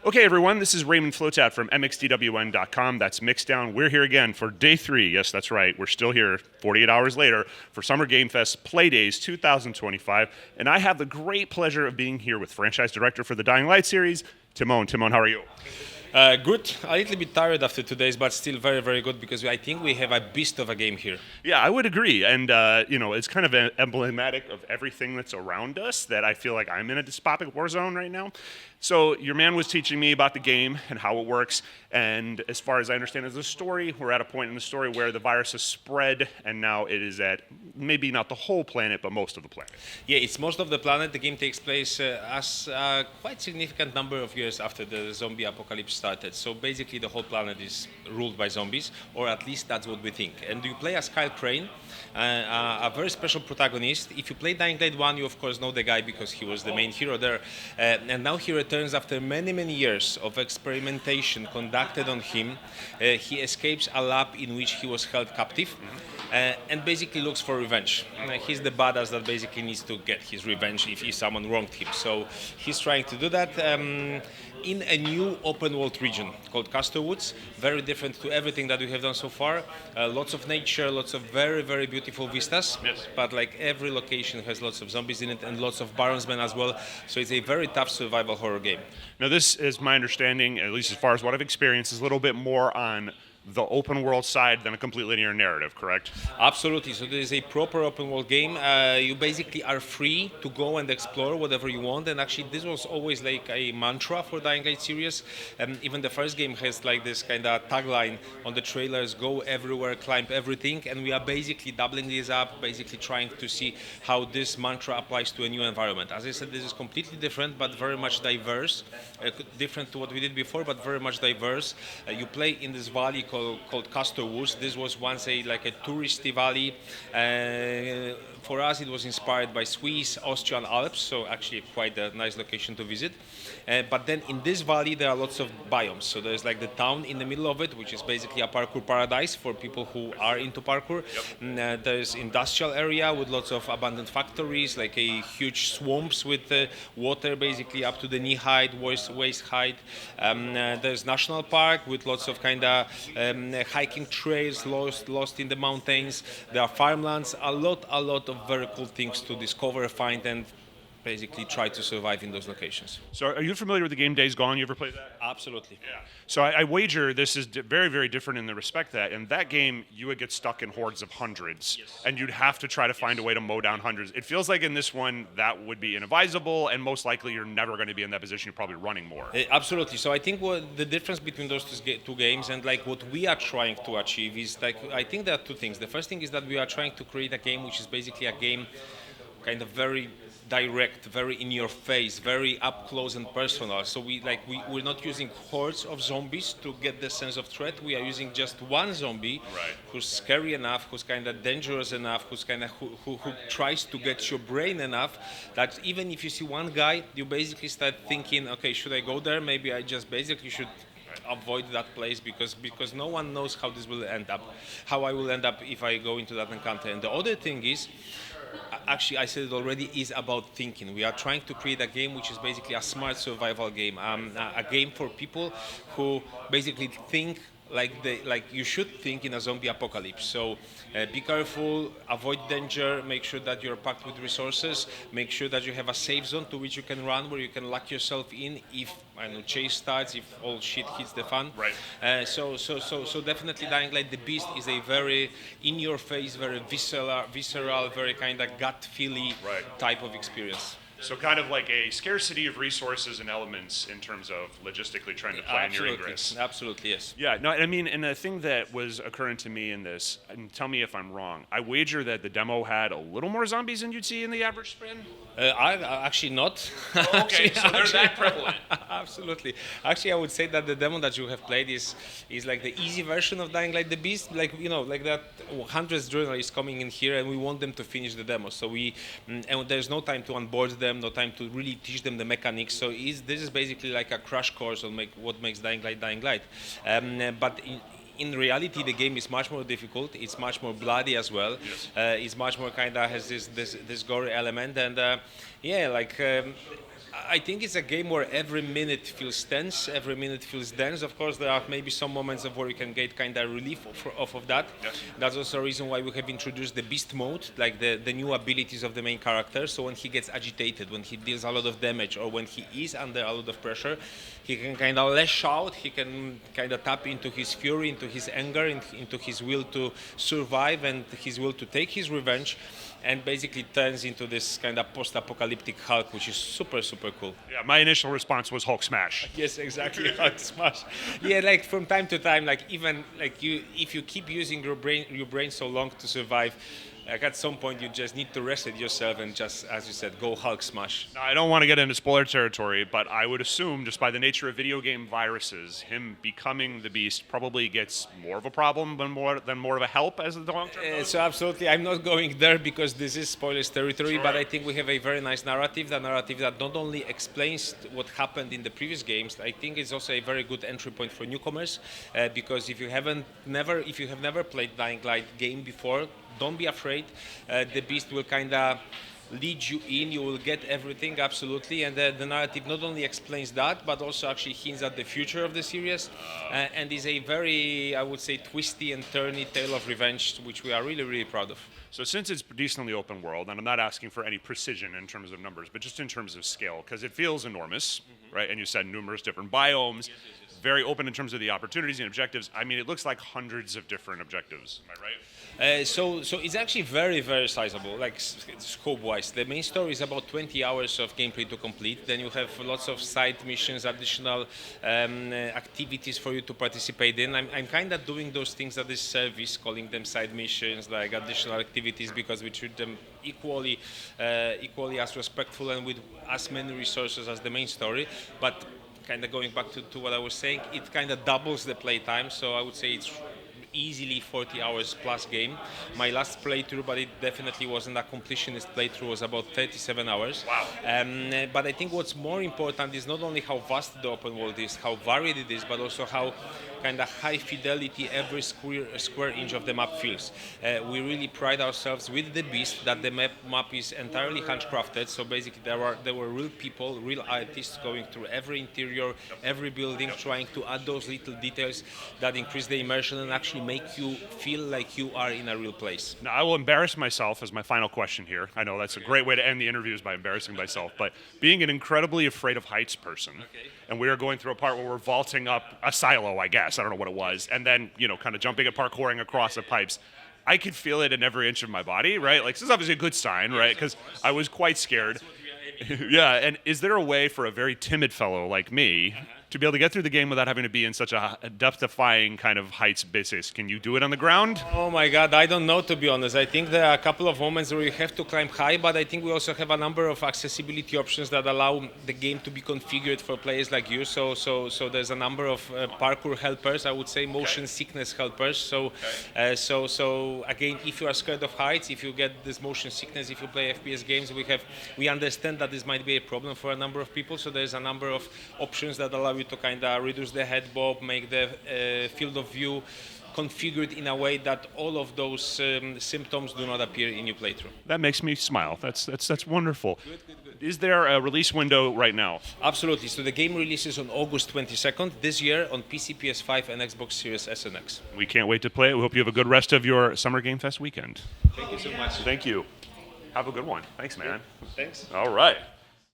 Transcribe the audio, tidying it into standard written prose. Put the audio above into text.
Okay, everyone, this is Raymond Flotat from mxdwn.com. That's Mixdown. We're here again for day 3. Yes, that's right. We're still here 48 hours later for Summer Game Fest Play Days 2025. And I have the great pleasure of being here with franchise director for the Dying Light series, Tymon. Tymon, how are you? Good. A little bit tired after 2 days, but still very, very good because I think we have a beast of a game here. Yeah, I would agree. And, it's kind of emblematic of everything that's around us that I feel like I'm in a dystopic war zone right now. So your man was teaching me about the game and how it works. And as far as I understand as a story, we're at a point in the story where the virus has spread, and now it is at maybe not the whole planet, but most of the planet. Yeah, it's most of the planet. The game takes place as a quite significant number of years after the zombie apocalypse started. So basically the whole planet is ruled by zombies, or at least that's what we think. And you play as Kyle Crane, a very special protagonist. If you play Dying Light 1, you of course know the guy because he was the main hero there. And now he returns after many, many years of experimentation conducted on him. He escapes a lab in which he was held captive. And basically looks for revenge. He's the badass that basically needs to get his revenge if someone wronged him. So he's trying to do that in a new open world region called Castor Woods. Very different to everything that we have done so far. Lots of nature, lots of very, very beautiful vistas. Yes. But like every location has lots of zombies in it and lots of baronsmen as well. So it's a very tough survival horror game. Now, this is my understanding, at least as far as what I've experienced, is a little bit more on the open world side than a complete linear narrative, correct? Absolutely. So this is a proper open world game. You basically are free to go and explore whatever you want. And actually, this was always like a mantra for Dying Light series. Even the first game has like this kind of tagline on the trailers: "Go everywhere, climb everything." And we are basically doubling this up, basically trying to see how this mantra applies to a new environment. As I said, this is completely different, but very much diverse. Different to what we did before, but very much diverse. You play in this valley called Castor Woods. This was once a touristy valley. For us, it was inspired by Swiss, Austrian Alps, so actually quite a nice location to visit. But then in this valley, there are lots of biomes. So there's like the town in the middle of it, which is basically a parkour paradise for people who are into parkour. There's industrial area with lots of abandoned factories, like a huge swamps with water basically up to the knee height, waist height. There's national park with lots of kind of hiking trails lost in the mountains. There are farmlands, a lot of very cool things to discover, find, and basically try to survive in those locations. So are you familiar with the game Days Gone? You ever played that? Absolutely. Yeah. So I wager this is very, very different in the respect that in that game you would get stuck in hordes of hundreds, and you'd have to try to find a way to mow down hundreds. It feels like in this one that would be inadvisable, and most likely you're never going to be in that position. You're probably running more. Absolutely. So I think what the difference between those two games and like what we are trying to achieve is like I think there are two things. The first thing is that we are trying to create a game which is basically a game kind of very direct, very in your face, very up close and personal. So we're not using hordes of zombies to get the sense of threat. We are using just one zombie who's scary enough, who's kind of dangerous enough, who's kind of who tries to get your brain enough that even if you see one guy, you basically start thinking, okay, should I go there? Maybe I just basically should avoid that place because no one knows how this will end up, how I will end up if I go into that encounter. And the other thing is, actually, I said it already, is about thinking. We are trying to create a game which is basically a smart survival game, a game for people who basically think like you should think in a zombie apocalypse. So be careful, avoid danger, make sure that you're packed with resources, make sure that you have a safe zone to which you can run, where you can lock yourself in if chase starts, if all shit hits the fan. Right. So definitely Dying Light the Beast is a very in-your-face, very visceral, very kind of gut-feely type of experience. So kind of like a scarcity of resources and elements in terms of logistically trying to plan your ingress. Absolutely, yes. Yeah, no, I mean, and the thing that was occurring to me in this, and tell me if I'm wrong, I wager that the demo had a little more zombies than you'd see in the average spin? I actually not. Oh, okay, so they're that prevalent. Absolutely. Actually, I would say that the demo that you have played is like the easy version of Dying Light the Beast. Like, like that hundreds of journalists coming in here and we want them to finish the demo. So and there's no time to onboard them, no time to really teach them the mechanics. So this is basically like a crash course on what makes Dying Light Dying Light. But in reality, the game is much more difficult. It's much more bloody as well. Yes. It's much more kind of has this gory element, and I think it's a game where every minute feels tense, every minute feels dense. Of course, there are maybe some moments of where you can get kind of relief off of that. Yes. That's also a reason why we have introduced the beast mode, like the new abilities of the main character. So when he gets agitated, when he deals a lot of damage, or when he is under a lot of pressure, he can kind of lash out, he can kind of tap into his fury, into his anger, into his will to survive and his will to take his revenge, and basically turns into this kind of post-apocalyptic Hulk, which is super, super cool. Yeah, my initial response was Hulk smash. Yes, exactly. Hulk smash. Yeah, like from time to time, like even like if you keep using your brain so long to survive, like at some point you just need to reset yourself and just, as you said, go Hulk smash. Now, I don't want to get into spoiler territory, but I would assume, just by the nature of video game viruses, him becoming the Beast probably gets more of a problem than more of a help as the long term goes. So absolutely, I'm not going there because this is spoilers territory, Sure. but I think we have a very nice narrative, the narrative that not only explains what happened in the previous games, I think it's also a very good entry point for newcomers, because if you have never played Dying Light game before, don't be afraid. The Beast will kind of lead you in. You will get everything, absolutely. And the narrative not only explains that, but also actually hints at the future of the series. And is a very, I would say, twisty and turny tale of revenge, which we are really, really proud of. So since it's decently open world, and I'm not asking for any precision in terms of numbers, but just in terms of scale, because it feels enormous, right? And you said numerous different biomes, very open in terms of the opportunities and objectives. I mean, it looks like hundreds of different objectives. Am I right? So it's actually very, very sizable, like scope-wise. The main story is about 20 hours of gameplay to complete. Then you have lots of side missions, additional activities for you to participate in. I'm kind of doing those things at this service, calling them side missions, like additional activities, because we treat them equally as respectful and with as many resources as the main story. But kind of going back to what I was saying, it kind of doubles the playtime. So I would say it's easily 40 hours plus game. My last playthrough, but it definitely wasn't a completionist playthrough, was about 37 hours. Wow. But I think what's more important is not only how vast the open world is, how varied it is, but also how kind of high fidelity every square inch of the map feels. We really pride ourselves with the Beast that the map is entirely handcrafted. So basically there were real people, real artists going through every interior, every building, trying to add those little details that increase the immersion and actually make you feel like you are in a real place. Now, I will embarrass myself as my final question here. I know that's a great way to end the interviews, by embarrassing myself, but being an incredibly afraid of heights person, and we are going through a part where we're vaulting up a silo, I guess, I don't know what it was, and then, kind of jumping and parkouring across the pipes. I could feel it in every inch of my body, right? Like, this is obviously a good sign, right? Because I was quite scared. Yeah, and is there a way for a very timid fellow like me to be able to get through the game without having to be in such a depth-defying kind of heights basis? Can you do it on the ground? Oh my God, I don't know, to be honest. I think there are a couple of moments where you have to climb high, but I think we also have a number of accessibility options that allow the game to be configured for players like you. So there's a number of parkour helpers, I would say motion sickness helpers. So again, if you are scared of heights, if you get this motion sickness, if you play FPS games, we understand that this might be a problem for a number of people. So there's a number of options that allow you to kind of reduce the head bob, make the field of view configured in a way that all of those symptoms do not appear in your playthrough. That makes me smile. That's wonderful. Good. Is there a release window right now? Absolutely. So the game releases on August 22nd this year on PC, PS5, and Xbox Series S and X. We can't wait to play it. We hope you have a good rest of your Summer Game Fest weekend. Thank you so much. Thank you. Have a good one. Thanks, man. Thanks. All right.